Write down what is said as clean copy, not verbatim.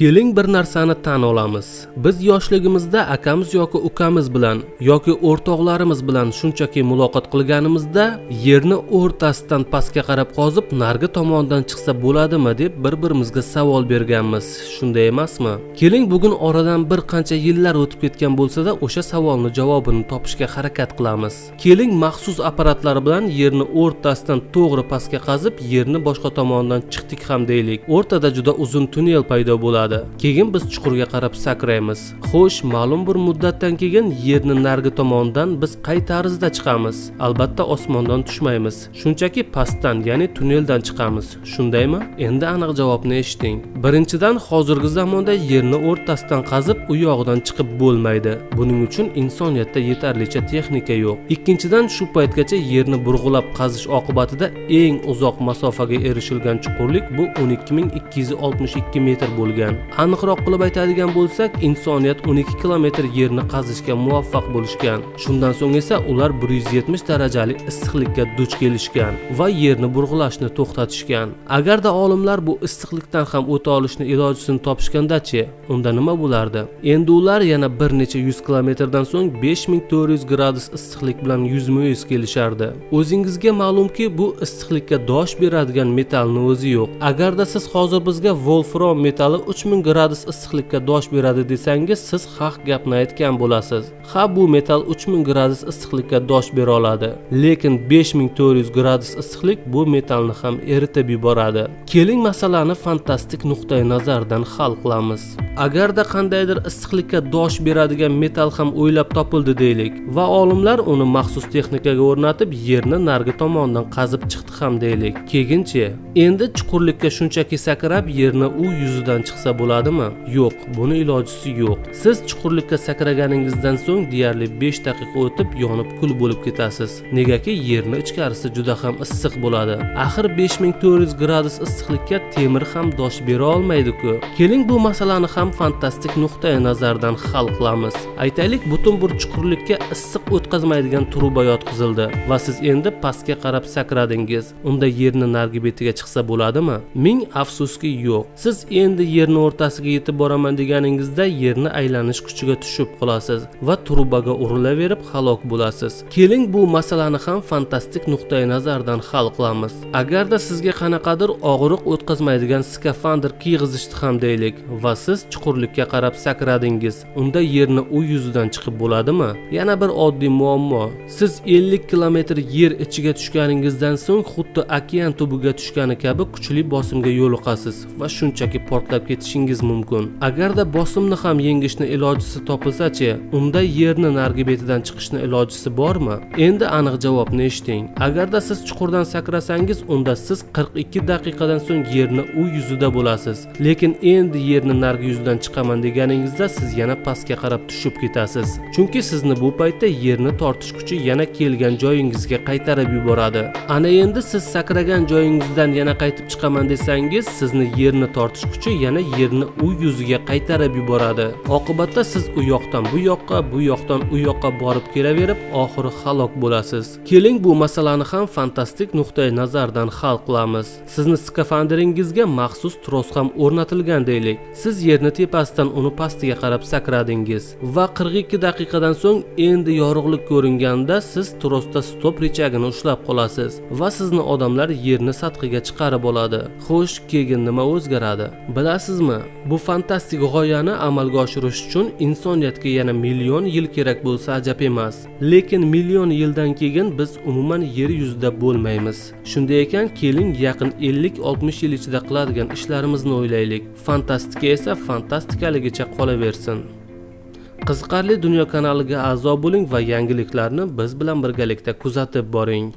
Keling bir narsani tan olamiz. Biz yoshligimizda akamiz yoki ukamiz bilan yoki o'rtoqlarimiz bilan shunchaki muloqot qilganimizda yerni o'rtasidan pastga qarab qozib nargi tomondan chiqsa bo'ladimi deb bir-birimizga savol berganmiz. Shunday emasmi? Keling bugun oradan bir qancha yillar o'tib ketgan bo'lsa-da, o'sha savolni javobini topishga harakat qilamiz. Keling maxsus apparatlar bilan yerni o'rtasidan to'g'ri pastga qazib, yerni boshqa tomondan chiqdik ham deylik. O'rtada juda uzun tunnel paydo bo'ladi. Keyin biz chuqurga qarab sakraymiz. Xo'sh, ma'lum bir muddatdan keyin yerni nargi tomonidan biz qay tarzda chiqamiz? Albatta osmondan tushmaymiz. Shunchaki pastdan, ya'ni tunneldan chiqamiz. Shundaymi? Endi aniq javobni eshiting. Birinchidan, hozirgi zamonda yerni o'rtasidan qazib, u yog'idan chiqib bo'lmaydi. Buning uchun insoniyatda yetarlicha texnika yo'q. Ikkinchidan, shu paytgacha yerni burg'ulab qazish oqibatida eng uzoq masofaga erishilgan chuqurlik bu 12262 metr bo'lgan. Aniqroq qilib aytadigan bo'lsak, insoniyat 12 kilometr yerni qazishga muvaffaq bo'lishgan. Shundan so'ng esa ular 170 darajali issiqlikka duch kelishgan va yerni burg'ulashni to'xtatishgan. Agarda olimlar bu issiqlikdan ham o'ta olishni ilojisini topishganda-chi, unda nima bo'lardi? Endi ular yana bir necha 100 kilometrdan so'ng 5400 gradus issiqlik bilan yuzma-yuz kelishardi. O'zingizga ma'lumki, bu issiqlikka dosh beradigan metalni o'zi yo'q. Agarda siz hozir bizga wolfram metali 3000 gradus issiqlikka dosh beradi desangiz, siz haq gapni aytgan bo'lasiz. Ha, bu metal 3000 gradus issiqlikka dosh bera oladi, lekin 5400 gradus issiqlik bu metalni ham eritib yuboradi. Keling masalani fantastik nuqtai nazardan hal qilamiz. Agarda qandaydir issiqlikka dosh beradigan metal ham o'ylab topildi deylik va olimlar uni maxsus texnikaga o'rnatib yerni nargi tomondan qazib chiqdi ham deylik. Keyinchi, endi chuqurlikka shunchaki sakrab yerni u yuzidan chiqsa bo'ladimi? Yo'q, buni ilojisi yo'q. Siz chuqurlikka sakraganingizdan so'ng deyarli 5 daqiqa o'tib yonib kul bo'lib ketasiz. Negaki yerni ichkarisi juda ham issiq bo'ladi. Axir 5400 gradus issiqlikka temir ham dosh bera olmaydi-ku. Keling bu masalani ham fantastik nuqtai nazardan hal qilamiz. Aytaylik, butun bir chuqurlikka issiq o'tkazmaydigan truba yotqizildi va siz endi pastga qarab sakradingiz. Unda yerni nargi betiga chiqsa bo'ladimi? Ming afsuski yo'q. Siz endi yerni o'rtasiga yetib boraman deganingizda yerni aylanish kuchiga tushib qolasiz va trubaga urilaverib halok bo'lasiz. Keling bu masalani ham fantastik nuqtai nazardan hal qilamiz. Agarda sizga qanaqadir og'riq o'tkazmaydigan skafandr kiyg'izishdi ham deylik va siz chuqurlikka qarab sakradingiz, unda yerni u yuzidan chiqib bo'ladimi? Yana bir oddiy muammo. Siz 50 kilometr yer ichiga tushganingizdan so'ng xuddi okean tubiga tushgani kabi kuchli bosimga yo'liqasiz va shunchaki portlab ketishingiz mumkin. Agarda bosimni ham yengishni ilojisi topilsa-chi, unda yerni nargi betidan chiqishni ilojisi bormi? Endi aniq javobni eshiting. Agarda siz chuqurdan sakrasangiz, unda siz 42 daqiqadan so'ng yerni u yuzida bo'lasiz. Lekin endi yerni nargi yuzidan chiqaman deganingizda siz yana pastga qarab tushib ketasiz. Chunki sizni bu paytda yerni tortish kuchi yana kelgan joyingizga qaytarib yuboradi. Ana endi siz sakragan joyingizdan yana qaytib chiqaman desangiz, sizni yerni tortish kuchi yana yerni u yuziga qaytarib yuboradi. Oqibatda siz u yoqdan bu yoqqa, bu yoqdan u yoqqa borib kelaverib, oxiri halok bo'lasiz. Keling bu masalani ham fantastik nuqtai nazardan hal qilamiz. Sizni skafandringizga maxsus tros ham o'rnatilgan deylik. Siz yerni tepasidan uni pastiga qarab sakradingiz va 42 daqiqadan so'ng endi yorug'lik ko'ringanda siz trosda stop rechagini ushlab qolasiz va sizni odamlar yerni sathiga chiqarib oladi. Xo'sh, keyin nima o'zgaradi? Bilasizmi? Bu fantastik g'oyani amalga oshirish uchun insoniyatga yana million yil kerak bo'lsa ajab emas. Lekin million yildan keyin biz umuman yer yuzida bo'lmaymiz. Shunday ekan, keling yaqin 50-60 yil ichida qiladigan ishlarimizni o'ylaylik. Fantastika esa fantastikaligicha qolaversin. Qiziqarli dunyo kanaliga a'zo bo'ling va yangiliklarni biz bilan birgalikda kuzatib boring.